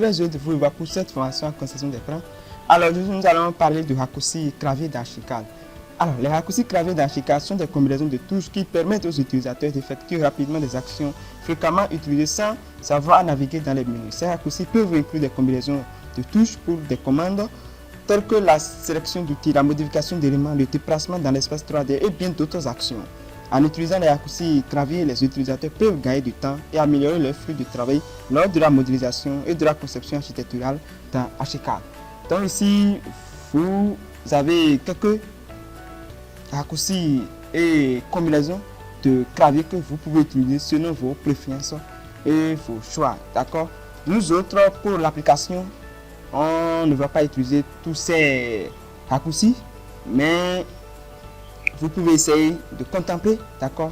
très heureux de vous revoir pour cette formation en conception d'écran. Alors nous allons parler du raccourci clavier d'archicad. Alors les raccourcis clavier d'archicad sont des combinaisons de touches qui permettent aux utilisateurs d'effectuer rapidement des actions fréquemment utilisées sans savoir naviguer dans les menus. Ces raccourcis peuvent inclure des combinaisons de touches pour des commandes telles que la sélection d'outils, la modification d'éléments, le déplacement dans l'espace 3D et bien d'autres actions. En utilisant les raccourcis clavier, les utilisateurs peuvent gagner du temps et améliorer leur flux de travail lors de la modélisation et de la conception architecturale dans Archicad. Donc ici, vous avez quelques raccourcis et combinaisons de clavier que vous pouvez utiliser selon vos préférences et vos choix. D'accord? Nous autres, pour l'application, on ne va pas utiliser tous ces raccourcis, mais vous pouvez essayer de contempler, d'accord,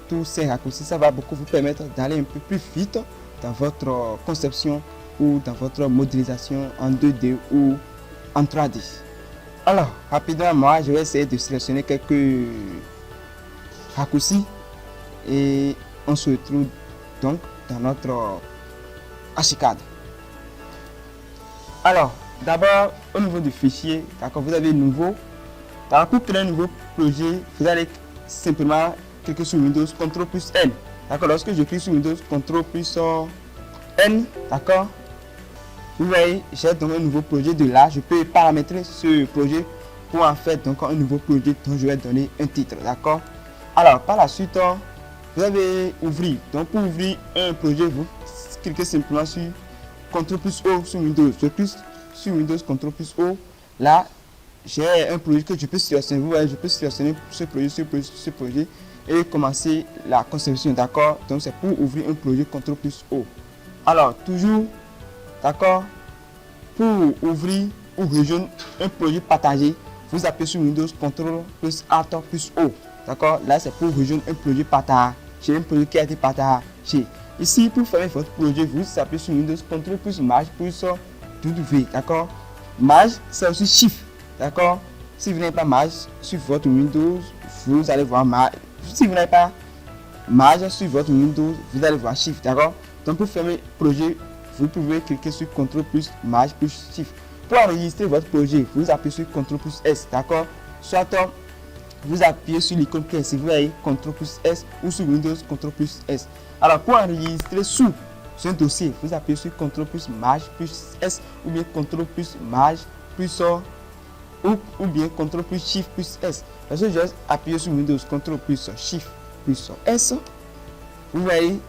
tous ces raccourcis. Ça va beaucoup vous permettre d'aller un peu plus vite dans votre conception ou dans votre modélisation en 2D ou en 3D. Alors, rapidement, moi, je vais essayer de sélectionner quelques raccourcis et on se retrouve donc dans notre Archicad. Alors, d'abord, au niveau du fichier, d'accord, vous avez nouveau. Alors, pour créer un nouveau projet, vous allez simplement cliquer sur Windows CTRL plus N. D'accord, lorsque je clique sur Windows CTRL plus N, d'accord, vous voyez, j'ai donc un nouveau projet. De là, je peux paramétrer ce projet pour en faire donc un nouveau projet dont je vais donner un titre. D'accord. Alors, par la suite, vous allez ouvrir. Donc, pour ouvrir un projet, vous cliquez simplement sur CTRL plus O sur Windows. Je clique sur Windows CTRL plus O. Là, j'ai un projet que je peux sélectionner. Vous voyez, je peux sélectionner ce projet et commencer la conception. D'accord. Donc, c'est pour ouvrir un projet CTRL plus O. Alors, toujours, d'accord, pour ouvrir ou rejoindre un projet partagé, vous appuyez sur Windows CTRL plus Alt plus O. D'accord. Là, c'est pour rejoindre un projet partagé, un projet qui a été partagé. Ici, pour fermer votre projet, vous appuyez sur Windows CTRL plus Maj plus W. D'accord. Maj, c'est aussi Shift. D'accord. Si vous n'avez pas Maj sur votre Windows, vous allez voir Maj. Si vous n'avez pas Maj sur votre Windows, vous allez voir Shift. D'accord. Donc pour fermer le projet, vous pouvez cliquer sur CTRL plus Maj plus Shift. Pour enregistrer votre projet, vous appuyez sur CTRL plus S. D'accord. Soit vous appuyez sur l'icône qui est ici, vous voyez CTRL plus S, ou sur Windows CTRL plus S. Alors pour enregistrer sur un dossier, vous appuyez sur CTRL plus Maj plus S, ou bien CTRL plus Maj plus ou bien CTRL plus Shift plus S. Lorsque je appuie sur Windows CTRL plus Shift plus S, vous voyez,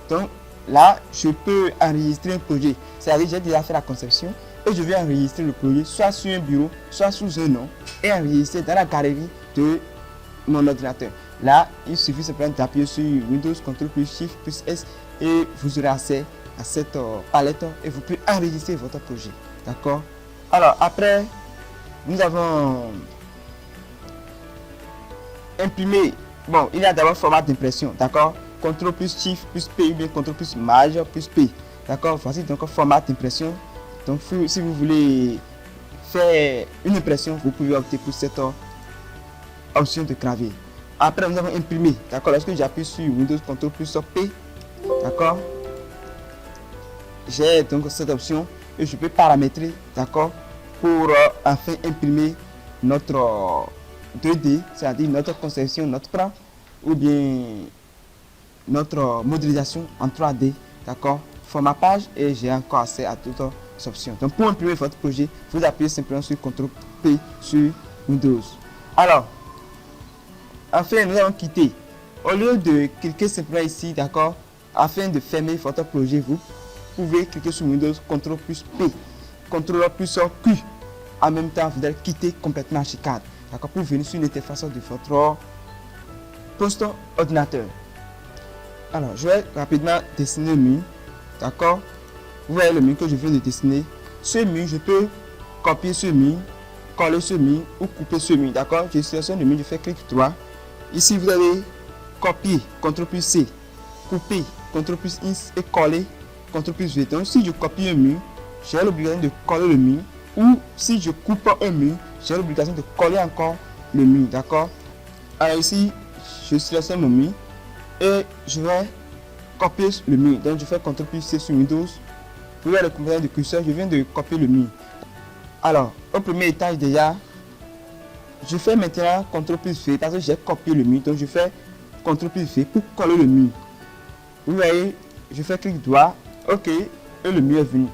donc là je peux enregistrer un projet. C'est-à-dire j'ai déjà fait la conception et je vais enregistrer le projet soit sur un bureau, soit sous un nom et enregistrer dans la galerie de mon ordinateur. Là, il suffit simplement d'appuyer sur Windows CTRL plus Shift plus S et vous aurez accès à cette palette et vous pouvez enregistrer votre projet. D'accord. Alors après, nous avons imprimé. Bon, il y a d'abord format d'impression, d'accord. CTRL plus Shift plus P ou bien CTRL plus Maj plus P. D'accord. Voici donc format d'impression. Donc si vous voulez faire une impression, vous pouvez opter pour cette option de clavier. Après, nous avons imprimé. D'accord. Lorsque j'appuie sur Windows CTRL plus P, d'accord, j'ai donc cette option et je peux paramétrer, d'accord, pour enfin imprimer notre 2D, c'est-à-dire notre conception, notre plan, ou bien notre modélisation en 3D, d'accord, format page, et j'ai encore accès à toutes les options. Donc pour imprimer votre projet, vous appuyez simplement sur CTRL P sur Windows. Alors, enfin, nous allons quitter. Au lieu de cliquer simplement ici, d'accord, afin de fermer votre projet, vous pouvez cliquer sur Windows CTRL plus P, CTRL plus Q. En même temps, vous allez quitter complètement Archicad, d'accord, pour venir sur l'interface de votre poste ordinateur. Alors, je vais rapidement dessiner le mur, d'accord. Vous voyez le mur que je viens de dessiner. Ce mur, je peux copier ce mur, coller ce mur ou couper ce mur, d'accord. Je sélectionne le mur, je fais clic droit. Ici, vous allez copier, CTRL plus C, couper, CTRL plus X et coller, CTRL plus V. Donc, si je copie un mur, j'ai l'obligation de coller le mur. Ou si je coupe un mur, j'ai l'obligation de coller encore le mur, d'accord. Alors ici, je sélectionne mon mur et je vais copier le mur. Donc je fais CTRL plus C sur Windows Vous voyez le composant de curseur, je viens de copier le mur. Alors, au premier étage déjà, je fais maintenant CTRL plus V parce que j'ai copié le mur. Donc je fais CTRL plus V pour coller le mur. Vous voyez, je fais clic droit, OK, et le mur est venu.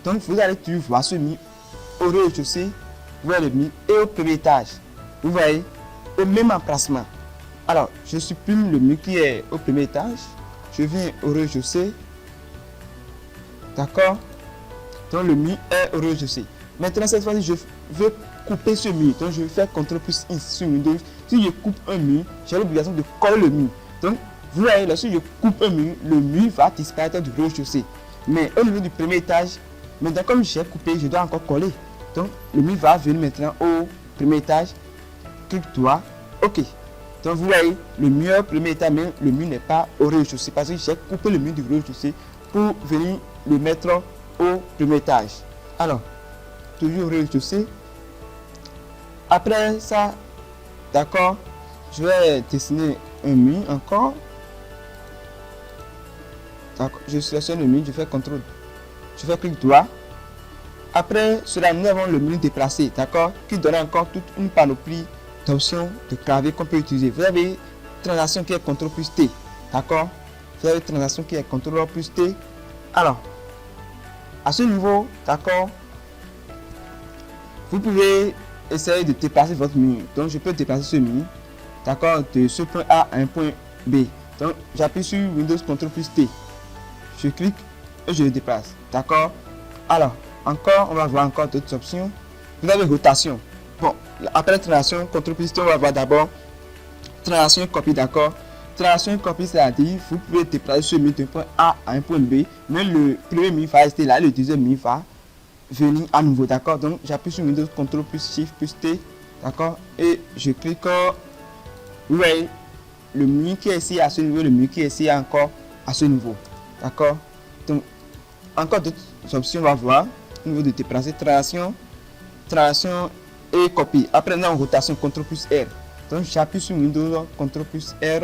Donc vous allez toujours voir ce mur au rez-de-chaussée, vous voyez le mur, et au premier étage. Vous voyez, au même emplacement. Alors, je supprime le mur qui est au premier étage. Je viens au rez-de-chaussée. D'accord? Donc le mur est au rez-de-chaussée. Maintenant, cette fois-ci, je veux couper ce mur. Donc je vais faire CTRL plus I sur Windows. Si je coupe un mur, j'ai l'obligation de coller le mur. Donc, vous voyez, lorsque je coupe un mur, le mur va disparaître du rez-de-chaussée. Mais au niveau du premier étage, maintenant comme j'ai coupé, je dois encore coller. Donc le mur va venir maintenant au premier étage. Clic droit, OK. Donc vous voyez, le mur au premier étage, mais le mur n'est pas au rez-de-chaussée parce que j'ai coupé le mur du rez-de-chaussée pour venir le mettre au premier étage. Alors, toujours au rez-de-chaussée. Après ça, d'accord, je vais dessiner un mur encore. D'accord, je sélectionne le mur, je fais CTRL. Je fais clic droit. Après cela, nous avons le menu déplacé, d'accord, qui donne encore toute une panoplie d'options de clavier qu'on peut utiliser. Vous avez transaction qui est CTRL plus T, d'accord. Vous avez transaction qui est CTRL plus T. Alors, à ce niveau, d'accord, vous pouvez essayer de déplacer votre mur. Donc, je peux déplacer ce mur, d'accord, de ce point A à un point B. Donc, j'appuie sur Windows CTRL plus T. Je clique et je le déplace, d'accord. Alors, encore, on va voir encore d'autres options. Vous avez rotation. Bon, après translation, CTRL plus T, on va voir d'abord translation copie, d'accord. Translation copie, c'est-à-dire vous pouvez déplacer ce mur d'un point A à un point B, mais le premier mur va rester là, le deuxième mur va venir à nouveau, d'accord. Donc, j'appuie sur Windows CTRL plus Shift plus T, d'accord, et je clique. Vous voyez, le mur qui est ici à ce niveau, le mur qui est ici encore à ce niveau, d'accord. Donc, encore d'autres options, on va voir. Au niveau de déplacer, translation et copie. Après, nous avons rotation, CTRL plus R. Donc, j'appuie sur Windows, CTRL plus R.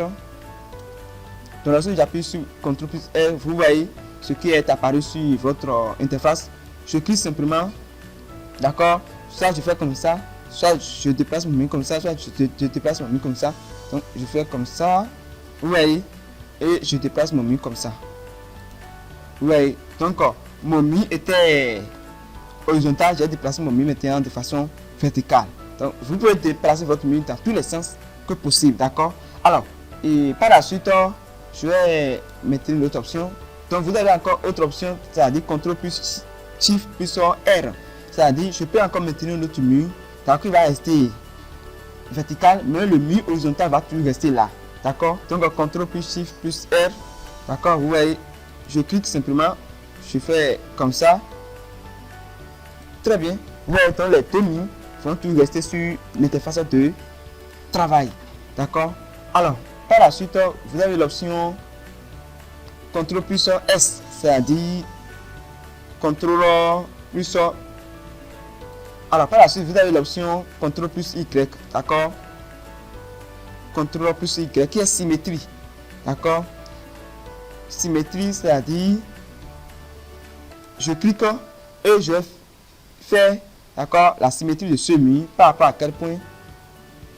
Donc, lorsque j'appuie sur CTRL plus R, vous voyez ce qui est apparu sur votre interface. Je clique simplement, d'accord. Soit je fais comme ça, soit je déplace mon mur comme ça, soit je déplace mon mur comme ça. Donc, je fais comme ça, vous voyez, et je déplace mon mur comme ça. Vous voyez, donc, mon mur était horizontal, j'ai déplacé mon mur maintenant de façon verticale. Donc, vous pouvez déplacer votre mur dans tous les sens que possible, d'accord. Alors, et par la suite, je vais mettre une autre option. Donc, vous avez encore autre option, c'est-à-dire CTRL plus Shift plus R. C'est-à-dire, je peux encore maintenir notre mur, donc il va rester vertical, mais le mur horizontal va toujours rester là, d'accord. Donc, CTRL plus Shift plus R, d'accord. Vous voyez, je clique simplement, je fais comme ça. Très bien. Vous voyez, donc les deux murs vont toujours rester sur l'interface de travail. D'accord. Alors, par la suite, vous avez l'option CTRL plus S, c'est-à-dire CTRL plus. Alors, par la suite, vous avez l'option CTRL plus Y. D'accord. CTRL plus Y qui est symétrie. D'accord. Symétrie, c'est-à-dire je clique et je fais, d'accord, la symétrie de ce mur par rapport à quel point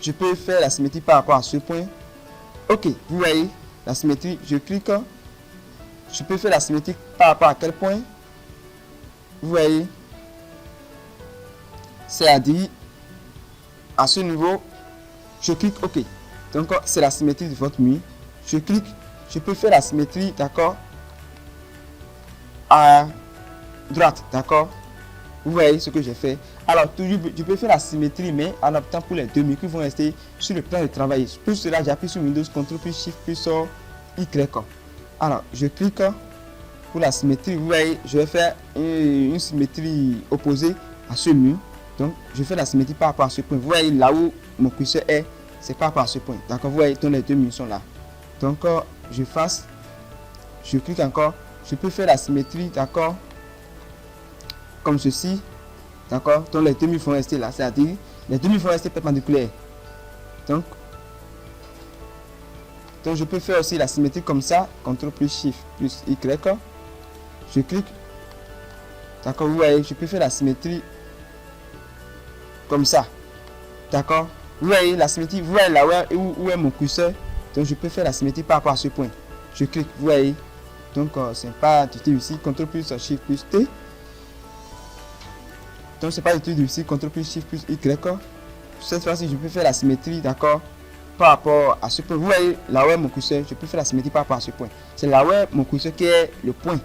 je peux faire la symétrie par rapport à ce point. OK, vous voyez la symétrie, je clique, je peux faire la symétrie par rapport à quel point, vous voyez, c'est-à-dire à ce niveau, je clique OK. Donc c'est la symétrie de votre mur. Je clique, je peux faire la symétrie, d'accord, à droite, d'accord. Vous voyez ce que j'ai fait. Alors, toujours, je peux faire la symétrie, mais en optant pour les deux murs qui vont rester sur le plan de travail. Pour cela, j'appuie sur Windows, CTRL plus Shift plus Y. Alors, je clique pour la symétrie. Vous voyez, je vais faire une symétrie opposée à ce mur. Donc, je fais la symétrie par rapport à ce point. Vous voyez, là où mon curseur est, c'est par rapport à ce point. D'accord, vous voyez, donc les deux murs sont là. Donc, je clique encore. Je peux faire la symétrie, d'accord, comme ceci, d'accord. Donc les deux murs vont rester là, c'est-à-dire les deux murs vont rester perpendiculaires. Donc je peux faire aussi la symétrie comme ça, CTRL plus Shift plus Y. Je clique, D'accord, vous voyez, je peux faire la symétrie comme ça. D'accord, vous voyez la symétrie, vous voyez là où est mon curseur. Donc je peux faire la symétrie par rapport à ce point. Je clique, vous voyez. Donc c'est pas du tout ici, CTRL plus Shift plus T. Donc c'est pas du tout ici, CTRL plus Shift plus Y. Cette fois-ci, je peux faire la symétrie, d'accord, par rapport à ce point. Vous voyez là où est mon curseur, je peux faire la symétrie par rapport à ce point. C'est là où est mon curseur qui est le point,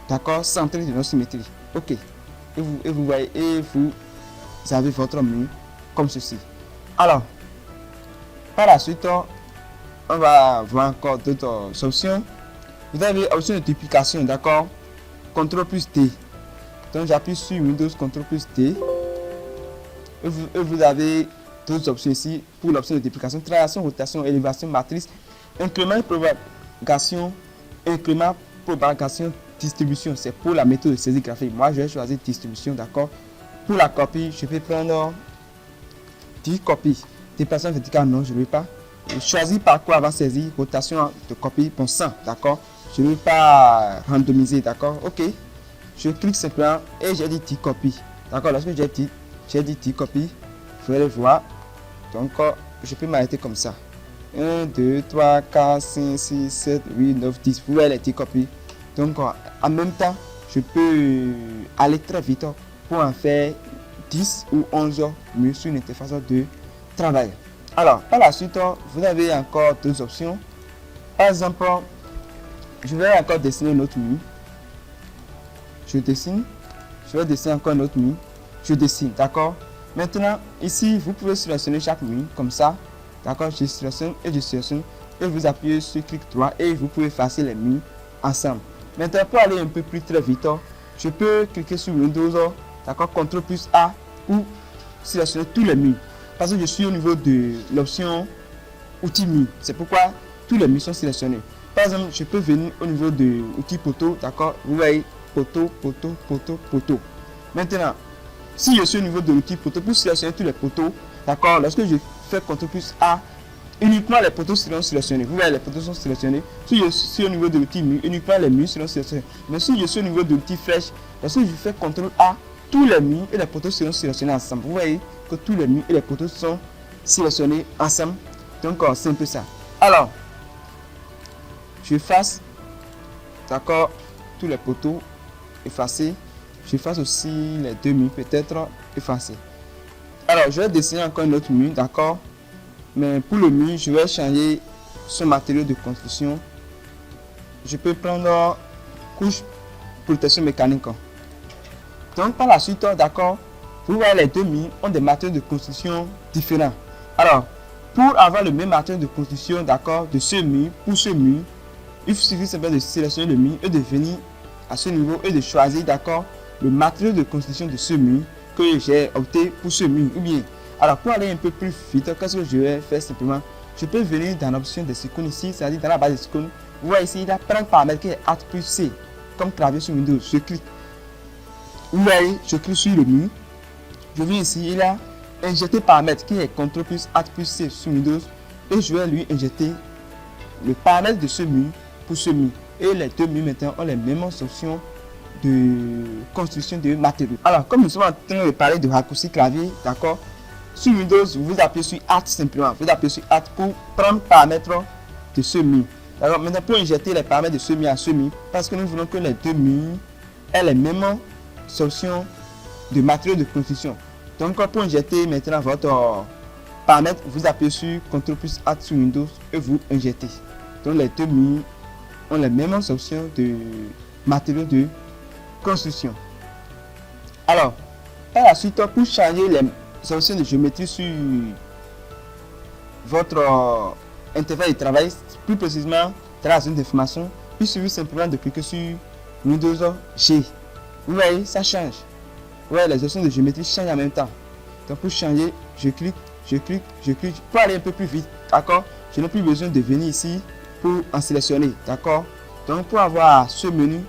d'accord, centré de notre symétrie. Ok. Et vous voyez, et vous avez votre mur comme ceci. Alors, par la suite, on va voir encore d'autres options. Vous avez option de duplication, d'accord, CTRL plus D. Donc j'appuie sur Windows CTRL plus D. Et vous avez d'autres options ici pour l'option de duplication, translation, rotation, élévation, matrice, incrément, propagation, distribution. C'est pour la méthode de saisie graphique. Moi, je vais choisir distribution, d'accord. Pour la copie, je vais prendre 10 copies. Déplacement vertical, non, je ne vais pas. Choisir par quoi avant saisir, rotation de copie, bon 100, d'accord. Je ne vais pas randomiser, d'accord. Ok. Je clique simplement et j'ai dit 10 copies. D'accord, lorsque j'ai dit 10 copies, vous allez voir. Donc, je peux m'arrêter comme ça. 1, 2, 3, 4, 5, 6, 7, 8, 9, 10. Vous voyez les 10 copies. Donc, en même temps, je peux aller très vite pour en faire 10 ou 11 mieux sur une interface de travail. Alors, par la suite, vous avez encore deux options. Par exemple, je vais encore dessiner un autre mur. Je dessine. Je vais dessiner encore un autre mur. Je dessine, d'accord. Maintenant, ici, vous pouvez sélectionner chaque mur comme ça. D'accord, je sélectionne et je sélectionne. Et vous appuyez sur clic droit et vous pouvez effacer les murs ensemble. Maintenant, pour aller un peu plus très vite, je peux cliquer sur Windows, d'accord, CTRL plus A pour sélectionner tous les murs. Parce que je suis au niveau de l'option outils mur. C'est pourquoi tous les murs sont sélectionnés. Par exemple, je peux venir au niveau de outils poteau, d'accord. Vous voyez, poteau, poteau, poteau, poteau. Maintenant, si je suis au niveau de l'outil poteau, pour sélectionner tous les poteaux, d'accord, lorsque je fais CTRL plus A, uniquement les poteaux seront sélectionnés. Vous voyez, les poteaux sont sélectionnés. Si je suis au niveau de l'outil mur, uniquement les murs seront sélectionnés. Mais si je suis au niveau de l'outil flèche, lorsque je fais CTRL A, tous les murs et les poteaux seront sélectionnés ensemble. Vous voyez que tous les murs et les poteaux sont sélectionnés ensemble. Donc, c'est un peu ça. Alors, je efface, d'accord, tous les poteaux effacés. J'efface aussi les deux murs, peut-être effacés. Alors, je vais dessiner encore un autre mur, d'accord. Mais pour le mur, je vais changer son matériau de construction. Je peux prendre couche protection mécanique. Donc, par la suite, d'accord, vous voyez les deux murs ont des matériaux de construction différents. Alors, pour avoir le même matériau de construction, d'accord, de ce mur, pour ce mur, il suffit simplement de sélectionner le mur et de venir à ce niveau et de choisir, d'accord, le matériau de construction de ce mur que j'ai opté pour ce mur. Ou bien, alors pour aller un peu plus vite, qu'est-ce que je vais faire simplement? Je peux venir dans l'option des icônes ici, c'est-à-dire dans la base des icônes. Vous voyez ici, il y a plein de paramètres qui est Alt plus C, comme clavier sur Windows. Je clique. Vous voyez, je clique sur le mur. Je viens ici, il a injecté paramètre qui est CTRL plus Alt plus C sur Windows. Et je vais lui injecter le paramètre de ce mur pour ce mur. Et les deux murs maintenant ont les mêmes options de construction de matériaux. Alors, comme nous sommes en train de parler de raccourci clavier, d'accord, sur Windows, vous appuyez sur Alt simplement. Vous appuyez sur Alt pour prendre paramètres de ce mur. Alors, maintenant, pour injecter les paramètres de ce mur à ce mur, parce que nous voulons que les deux murs aient les mêmes options de matériaux de construction. Donc, pour injecter maintenant votre paramètre, vous appuyez sur CTRL plus Alt sur Windows et vous injectez. Donc, les deux murs ont les mêmes options de matériaux de construction. Alors, par la suite, pour changer les options de géométrie sur votre interface de travail, plus précisément dans la zone d'information, il suffit simplement de cliquer sur Windows G. Vous voyez, ça change. Vous voyez, les options de géométrie changent en même temps. Donc, pour changer, je clique, je clique, je clique. Pour aller un peu plus vite, d'accord, je n'ai plus besoin de venir ici pour en sélectionner, d'accord. Donc, pour avoir ce menu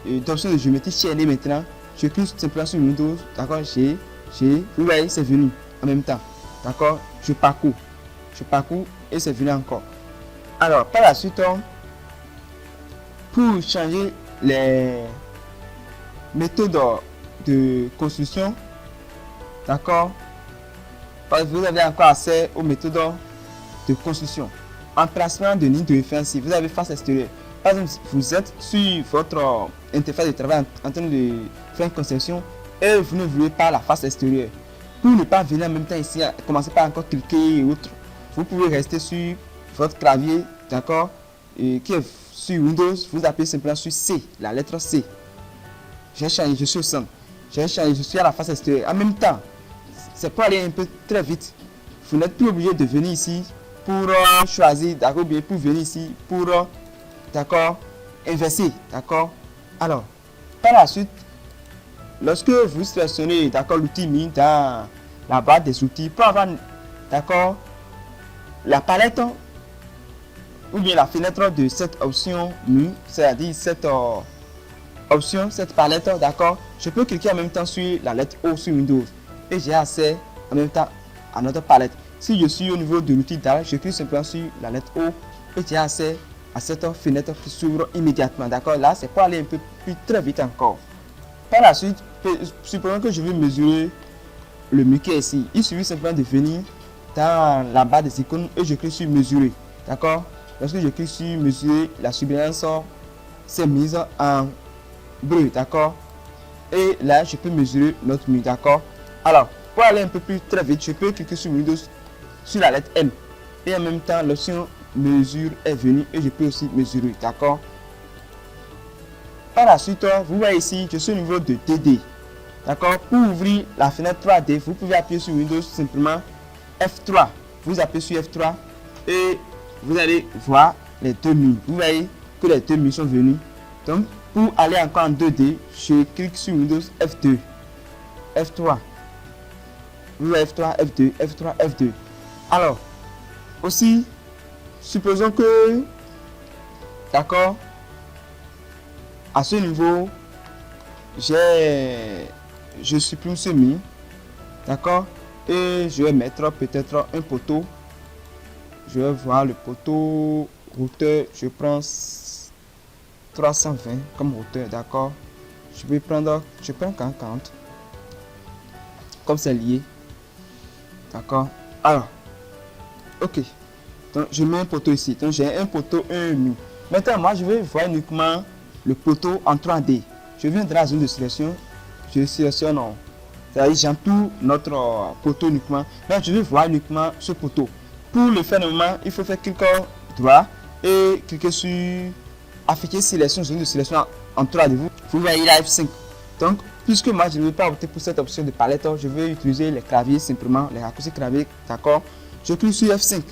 d'options de géométrie chaînée maintenant, je clique simplement sur Windows, d'accord, vous voyez, c'est venu en même temps, d'accord, je parcours et c'est venu encore. Alors, par la suite, pour changer les méthodes de construction, d'accord, vous avez encore accès aux méthodes de construction. Emplacement de ligne de référence, vous avez face extérieure. Par exemple, vous êtes sur votre interface de travail en train de faire une conception et vous ne voulez pas la face extérieure. Pour ne pas venir en même temps ici, commencer par encore cliquer et autres, vous pouvez rester sur votre clavier, d'accord, qui est sur Windows, vous appuyez simplement sur C, la lettre C. J'ai changé, je suis au centre. J'ai changé, je suis à la face extérieure. En même temps, c'est pour aller un peu très vite. Vous n'êtes plus obligé de venir ici pour choisir, d'accord, bien pour venir ici pour, d'accord, inverser, d'accord. Alors, par la suite, lorsque vous sélectionnez, d'accord, l'outil mis dans la barre des outils pour avoir, d'accord, la palette ou bien la fenêtre de cette option menu, c'est-à-dire cette option, cette palette, d'accord, je peux cliquer en même temps sur la lettre O sur Windows et j'ai accès en même temps à notre palette. Si je suis au niveau de l'outil d'art, je clique simplement sur la lettre O et j'ai accès à cette fenêtre qui s'ouvre immédiatement, d'accord. Là, c'est pour aller un peu plus très vite encore. Par la suite, supposons que je veux mesurer le Mickey ici. Il suffit simplement de venir dans la barre des icônes et je clique sur mesurer, d'accord. Lorsque je clique sur mesurer, la surbrillance s'est mise en bleu, d'accord. Et là, je peux mesurer notre mur, d'accord. Alors, pour aller un peu plus très vite, je peux cliquer sur Windows, sur la lettre M. Et en même temps, l'option mesure est venue et je peux aussi mesurer, d'accord. Par la suite, vous voyez ici, je suis au niveau de 2D, d'accord. Pour ouvrir la fenêtre 3D, vous pouvez appuyer sur Windows simplement F3. Vous appuyez sur F3 et vous allez voir les deux murs. Vous voyez que les deux murs sont venus. Donc, pour aller encore en 2D, je clique sur Windows F2, F3. Vous voyez F3, F2, F3, F2. Alors, aussi, supposons que, d'accord, à ce niveau, je supprime ce mur, d'accord, et je vais mettre peut-être un poteau. Je vais voir le poteau hauteur, je prends 320 comme hauteur, d'accord. Je prends 40 comme c'est lié, d'accord. Alors, ok, donc je mets un poteau ici, donc j'ai un poteau, un mur. Maintenant, moi je vais voir uniquement le poteau en 3D. Je viens dans la zone de sélection, je sélectionne, c'est-à-dire j'entoure notre poteau uniquement. Là, je vais voir uniquement ce poteau. Pour le faire normalement, il faut faire clic droit et cliquer sur afficher sélection, zone de sélection en 3D. Vous voyez la F5. Donc, puisque moi je ne vais pas opter pour cette option de palette, je vais utiliser les claviers simplement, les raccourcis clavier, d'accord. Je clique sur F5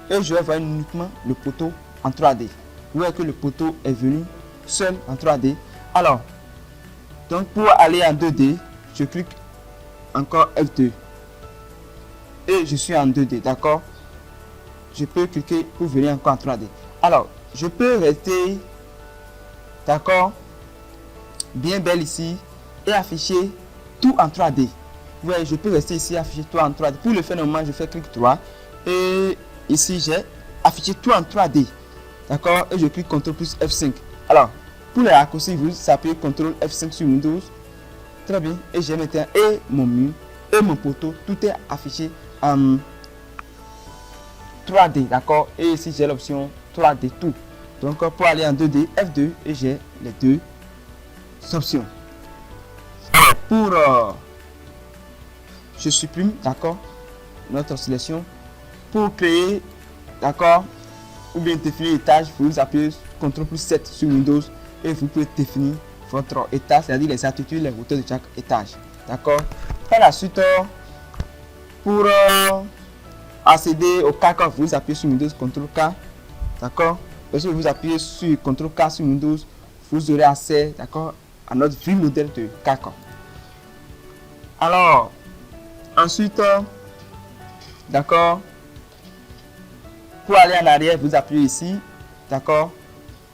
et je vais voir uniquement le poteau en 3D. Vous voyez que le poteau est venu seul en 3D. Alors, donc pour aller en 2D, je clique encore F2 et je suis en 2D, d'accord. Je peux cliquer pour venir encore en 3D. Alors, je peux rester, d'accord, bien belle ici et afficher tout en 3D. Vous voyez, je peux rester ici, afficher tout en 3D. Pour le faire normalement, je fais clic droit et ici j'ai affiché tout en 3D, d'accord, et je clique CTRL plus F5. Alors, pour les raccourcis, vous appuyez CTRL F5 sur Windows. Très bien, et j'ai maintenant et mon mur et mon poteau, tout est affiché en 3D, d'accord, et ici j'ai l'option 3D tout. Donc pour aller en 2D, F2 et j'ai les deux options. Pour je supprime, d'accord, notre sélection. Pour créer, d'accord, ou bien définir l'étage, vous appuyez CTRL plus 7 sur Windows et vous pouvez définir votre étage, c'est-à-dire les altitudes, les hauteurs de chaque étage, d'accord. Par la suite, pour accéder au CAC, vous appuyez sur Windows CTRL K, d'accord. Lorsque vous appuyez sur CTRL K sur Windows, vous aurez accès, d'accord, à notre vue modèle de CAC. Alors, ensuite, d'accord, pour aller en arrière, vous appuyez ici, d'accord.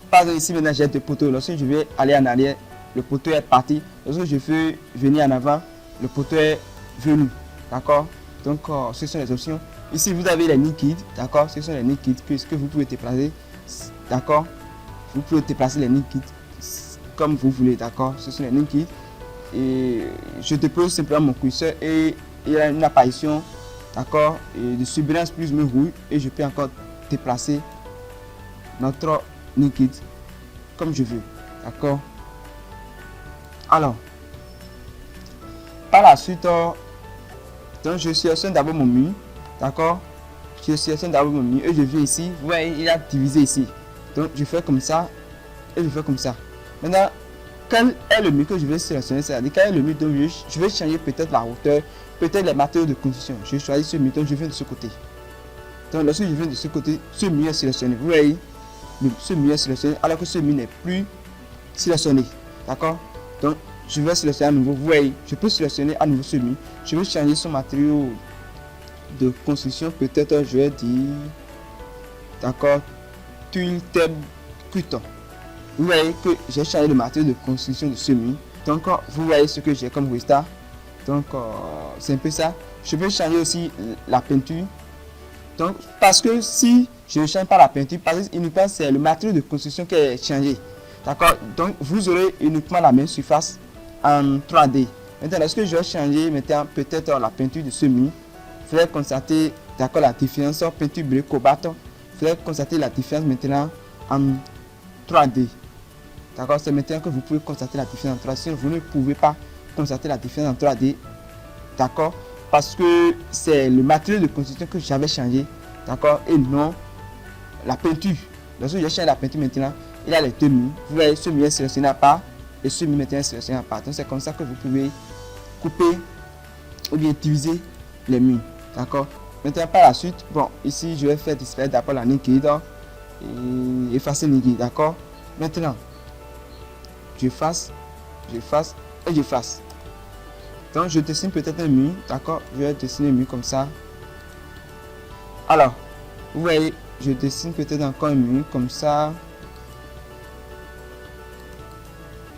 Par exemple, ici maintenant j'ai deux poteaux. Lorsque je vais aller en arrière, le poteau est parti. Lorsque je veux venir en avant, le poteau est venu, d'accord. Donc, ce sont les options. Ici, vous avez les liquides, d'accord. Ce sont les liquides que vous pouvez déplacer, d'accord. Vous pouvez déplacer les liquides comme vous voulez, d'accord. Ce sont les liquides. et je dépose simplement mon curseur et il y a une apparition, d'accord, de surbrillance plus ou moins rouge et je peux encore déplacer notre liquide comme je veux, d'accord. Alors, par la suite, donc je sélectionne d'abord mon mur, d'accord. Je sélectionne d'abord mon mur et je viens ici, vous voyez, il a divisé ici. Donc je fais comme ça et je fais comme ça. Maintenant, quel est le mur que je vais sélectionner? C'est-à-dire quel est le mur dont je vais changer peut-être la hauteur, peut-être les matériaux de construction. Je choisis ce mur, donc je viens de ce côté. Donc lorsque je viens de ce côté, ce mur est sélectionné. Vous voyez, ce mur est sélectionné alors que ce mur n'est plus sélectionné. D'accord? Donc je vais sélectionner à nouveau. Vous voyez, je peux sélectionner à nouveau ce mur. Je vais changer son matériau de construction. Peut-être je vais dire, d'accord, tuile thème cuton. Vous voyez que j'ai changé le matériau de construction de ce mur. Donc vous voyez ce que j'ai comme résultat. Donc c'est un peu ça. Je peux changer aussi la peinture. Donc parce que si je ne change pas la peinture, parce que uniquement c'est le matériau de construction qui est changé. D'accord. Donc vous aurez uniquement la même surface en 3D. Maintenant lorsque je vais changer maintenant peut-être la peinture de ce mur, vous allez constater, d'accord, la différence en peinture bleu cobalt. Vous allez constater la différence maintenant en 3D. D'accord, c'est maintenant que vous pouvez constater la différence en 3D. Sinon, vous ne pouvez pas constater la différence en 3D. D'accord, parce que c'est le matériau de construction que j'avais changé. D'accord, et non la peinture. Lorsque j'ai changé la peinture maintenant, il y a les deux murs. Vous voyez, ce mur est sélectionné à part et ce mur maintenant est sélectionné à part. Donc, c'est comme ça que vous pouvez couper ou bien diviser les murs. D'accord, maintenant par la suite, bon, ici je vais faire disparaître d'abord la ligne qui et effacer la ligne. D'accord, maintenant j'efface et j'efface. Donc je dessine peut-être un mur, d'accord, je vais dessiner un mur comme ça. Alors vous voyez, je dessine peut-être encore un mur comme ça.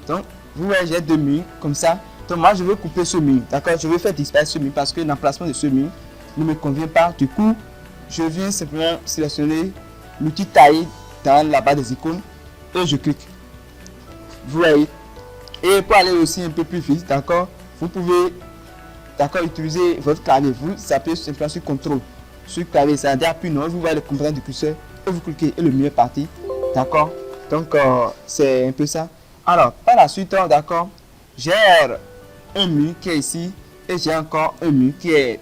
Donc vous voyez, j'ai deux murs comme ça. Donc moi je veux couper ce mur, d'accord, je veux faire disparaître ce mur parce que l'emplacement de ce mur ne me convient pas. Du coup je viens simplement sélectionner l'outil tailler dans la barre des icônes et je clique. Vous voyez, et pour aller aussi un peu plus vite, d'accord, vous pouvez, d'accord, utiliser votre clavier. Vous appuyez simplement sur CTRL sur le clavier, c'est-à-dire appui non, vous voyez le composant du curseur et vous cliquez et le mur est parti. D'accord, donc c'est un peu ça. Alors par la suite, d'accord, j'ai un mur qui est ici et j'ai encore un mur qui est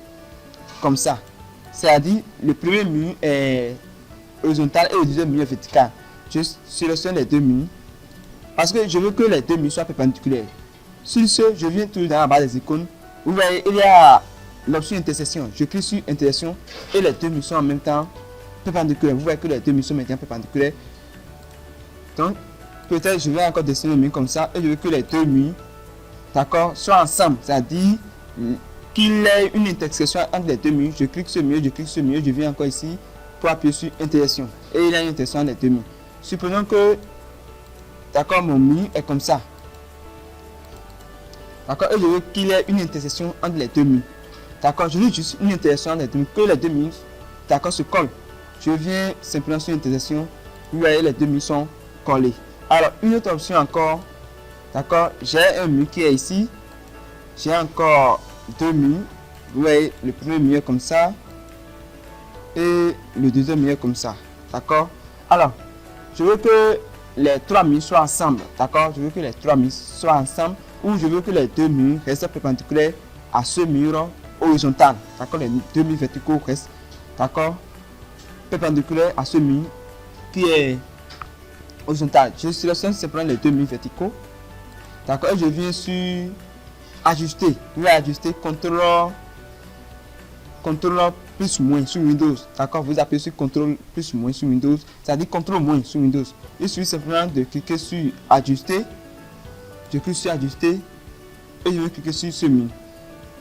comme ça, c'est-à-dire le premier mur est horizontal et le deuxième mur est vertical. Je sélectionne les deux murs parce que je veux que les deux murs soient perpendiculaires. Sur ce, je viens tout dans la barre des icônes. Vous voyez, il y a l'option intersection. Je clique sur intersection et les deux murs sont en même temps perpendiculaires. Vous voyez que les deux murs sont maintenant perpendiculaires. Donc, peut-être je vais encore dessiner un mur comme ça et je veux que les deux murs, d'accord, soient ensemble. C'est-à-dire qu'il y ait une intersection entre les deux murs. Je clique sur mur, je clique sur mur, je viens encore ici pour appuyer sur intersection. Et il y a une intersection entre les deux murs. Supposons que, d'accord, mon mur est comme ça. D'accord, et je veux qu'il y ait une intersection entre les deux murs. D'accord, je veux juste une intersection entre les deux murs, que les deux murs, d'accord, se collent. Je viens simplement sur intersection, vous voyez les deux murs sont collés. Alors, une autre option encore, d'accord, j'ai un mur qui est ici, j'ai encore deux murs, vous voyez le premier mur comme ça, et le deuxième mur comme ça, d'accord. Alors, je veux que les trois murs soient ensemble, d'accord, je veux que les trois murs soient ensemble, ou je veux que les deux murs restent perpendiculaires à ce mur horizontal, d'accord, les deux murs verticaux restent, d'accord, perpendiculaires à ce mur qui est horizontal. Je sélectionne simplement les deux murs verticaux, d'accord, et je viens sur ajuster, vous pouvez ajuster contrôle plus moins sur Windows, d'accord, vous appuyez sur contrôle plus moins sur Windows, c'est-à-dire contrôle moins sur Windows. Il suffit simplement de cliquer sur ajuster. Je clique sur ajuster et je vais cliquer sur ce mur.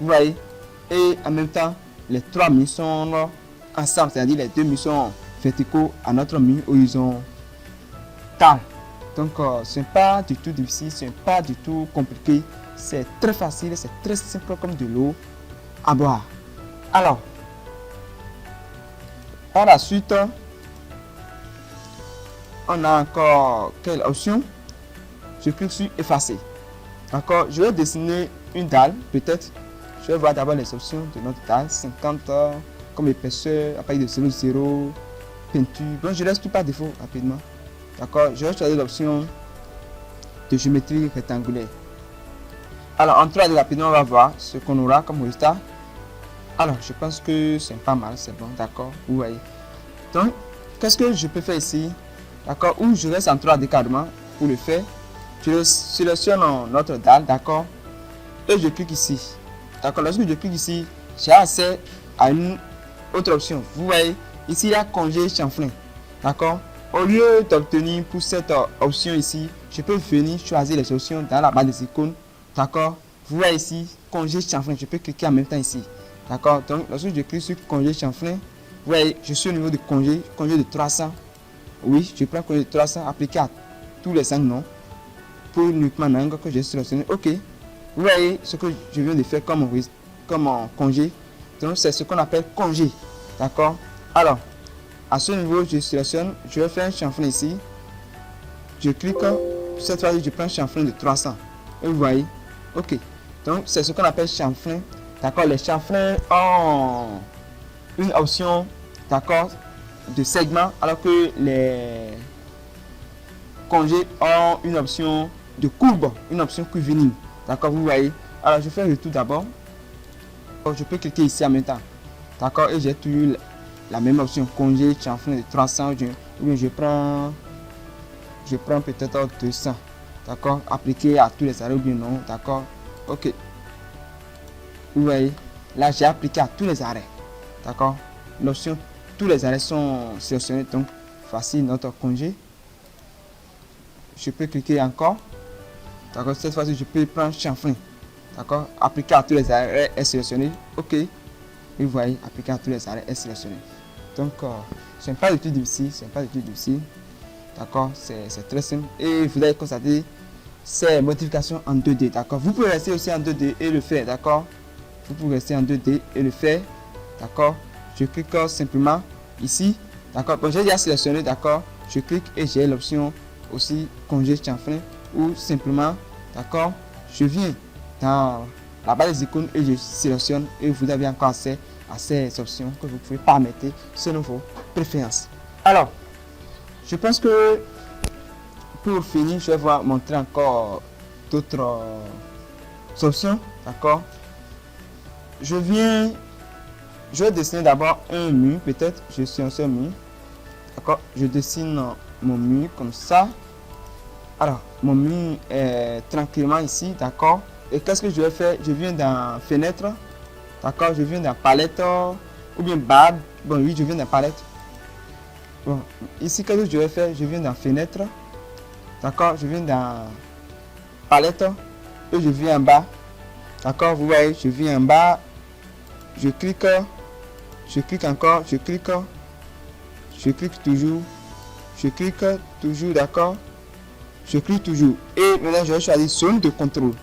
Vous voyez, et en même temps les trois murs sont ensemble, c'est-à-dire les deux murs sont verticaux à notre mur horizontal. Donc ce n'est pas du tout difficile, ce n'est pas du tout compliqué, c'est très facile, c'est très simple comme de l'eau à boire. Alors par la suite, on a encore quelle option? Je clique sur effacer. D'accord, je vais dessiner une dalle, peut-être. Je vais voir d'abord les options de notre dalle, 50 comme épaisseur, appareil de 0,0, peinture. Bon, je laisse tout par défaut rapidement. D'accord, je vais choisir l'option de géométrie rectangulaire. Alors, en 3D, rapidement, on va voir ce qu'on aura comme résultat. Alors, je pense que c'est pas mal, c'est bon, d'accord, vous voyez. Donc, qu'est-ce que je peux faire ici? D'accord, ou je reste en 3D carrément pour le faire. Je sélectionne notre dalle, d'accord, et je clique ici. D'accord, lorsque je clique ici, j'ai accès à une autre option. Vous voyez, ici il y a congé chanfrein. D'accord, au lieu d'obtenir pour cette option ici, je peux venir choisir les options dans la barre des icônes. D'accord, vous voyez ici, congé chanfrein, je peux cliquer en même temps ici. D'accord, donc lorsque je clique sur congé chanfrein, vous voyez, je suis au niveau de congé de 300. Oui, je prends congé de 300 appliqué à tous les 5 noms pour uniquement l'angle que j'ai sélectionné. Ok, vous voyez ce que je viens de faire comme congé. Donc c'est ce qu'on appelle congé. D'accord, alors à ce niveau, je sélectionne, je vais faire un chanfrein ici. Je clique, cette fois je prends un chanfrein de 300. Et vous voyez, ok, donc c'est ce qu'on appelle chanfrein. D'accord, les chanfreins ont une option, d'accord, de segment, alors que les congés ont une option de courbe, une option curviligne. D'accord, vous voyez. Alors je fais le tout d'abord. Je peux cliquer ici en même temps. D'accord, et j'ai toujours la même option, congé, chanfrein de 300, ou bien je prends peut-être 200. D'accord, appliqué à tous les arrêts ou bien non. D'accord, ok. Vous voyez, là j'ai appliqué à tous les arrêts. D'accord, l'option tous les arrêts sont sélectionnés, donc voici notre congé. Je peux cliquer encore. D'accord, cette fois-ci je peux prendre chanfrein. D'accord, appliquer à tous les arrêts est sélectionné. Ok, et vous voyez, appliquer à tous les arrêts est sélectionné. Donc c'est pas du tout difficile, D'accord, c'est très simple et vous allez constater ces modifications en 2D. D'accord, vous pouvez rester aussi en 2D et le faire. D'accord, vous pouvez rester en 2D et le faire. D'accord, je clique simplement ici. D'accord, bon, j'ai déjà sélectionné. D'accord, je clique et j'ai l'option aussi congé chanfrein ou simplement, d'accord, je viens dans la barre des icônes et je sélectionne et vous avez encore accès à ces options que vous pouvez paramétrer selon vos préférences. Alors, je pense que pour finir, je vais vous montrer encore d'autres options. D'accord, je vais dessiner d'abord un mur, peut-être, je suis un seul mur. D'accord, je dessine mon mur comme ça. Alors, mon mur est tranquillement ici, d'accord. Et qu'est-ce que je vais faire? Je viens dans fenêtre, d'accord, je viens dans palette ou bien barbe. Bon, oui, je viens dans palette. Bon, ici, qu'est-ce que je vais faire? Je viens dans fenêtre, d'accord, je viens dans palette et je viens en bas. D'accord, vous voyez, je viens en bas, je clique encore, je clique toujours, d'accord, je clique toujours et maintenant je vais choisir zone de contrôle.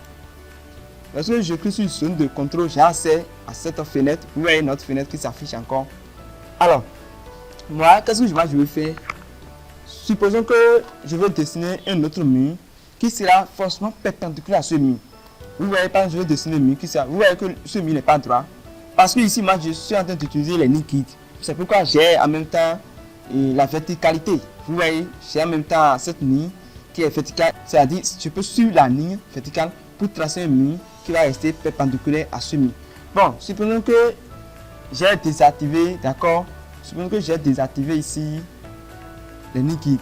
Lorsque je clique sur zone de contrôle, j'ai accès à cette fenêtre. Vous voyez notre fenêtre qui s'affiche encore. Alors, moi, qu'est-ce que je vais faire? Supposons que je veux dessiner un autre mur qui sera forcément perpendiculaire à ce mur. Vous voyez pas, je vais dessiner un mur qui sera. Vous voyez que ce mur n'est pas droit. Parce que ici, moi, je suis en train d'utiliser les lignes guides. C'est pourquoi j'ai en même temps la verticalité. Vous voyez, j'ai en même temps cette ligne qui est verticale. C'est-à-dire, je peux suivre la ligne verticale pour tracer un mur qui va rester perpendiculaire à ce mur. Bon, supposons que j'ai désactivé, d'accord. Supposons que j'ai désactivé ici les lignes guides.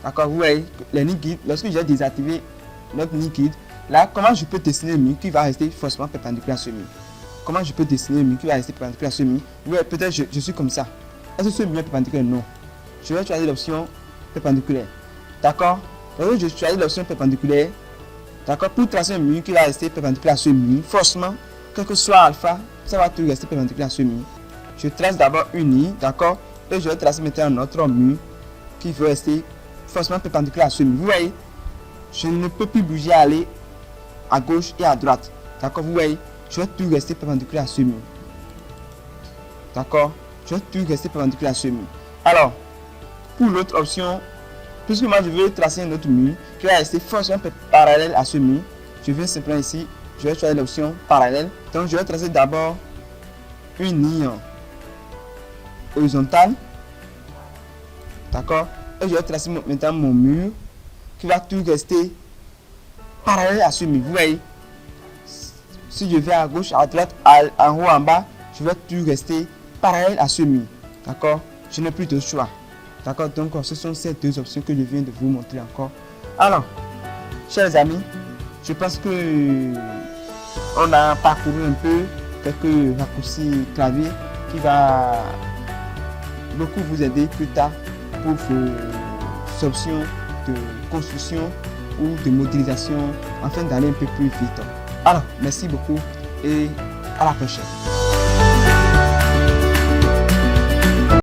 D'accord, vous voyez, les lignes guides, lorsque j'ai désactivé notre ligne guide, là, comment je peux dessiner un mur qui va rester forcément perpendiculaire à ce mur? Comment je peux dessiner un mur qui va rester perpendiculaire à ce mur? Oui, peut-être je suis comme ça. Est-ce que ce mur est perpendiculaire? Non. Je vais choisir l'option perpendiculaire. D'accord? Donc, je choisis l'option perpendiculaire. D'accord? Pour tracer un mur qui va rester perpendiculaire à ce mur, forcément, quel que soit alpha, ça va tout rester perpendiculaire à ce mur. Je trace d'abord une ligne, d'accord? Et je vais tracer maintenant un autre mur qui va rester forcément perpendiculaire à ce mur. Vous voyez? Je ne peux plus bouger, aller à gauche et à droite. D'accord? Vous voyez? Je vais tout rester perpendiculaire à ce mur. D'accord? Je vais tout rester perpendiculaire à ce mur. Alors, pour l'autre option, puisque moi je veux tracer un autre mur qui va rester forcément parallèle à ce mur, je viens simplement ici, je vais choisir l'option parallèle. Donc je vais tracer d'abord une ligne horizontale, d'accord, et je vais tracer maintenant mon mur qui va tout rester parallèle à ce mur. Vous voyez, si je vais à gauche, à droite, en haut, en bas, je vais tout rester parallèle à ce mur, d'accord. Je n'ai plus de choix, d'accord. Donc ce sont ces deux options que je viens de vous montrer encore. Alors, chers amis, je pense que on a parcouru un peu quelques raccourcis clavier qui va beaucoup vous aider plus tard pour vos options de construction ou de modélisation afin d'aller un peu plus vite. Alors, merci beaucoup et à la prochaine.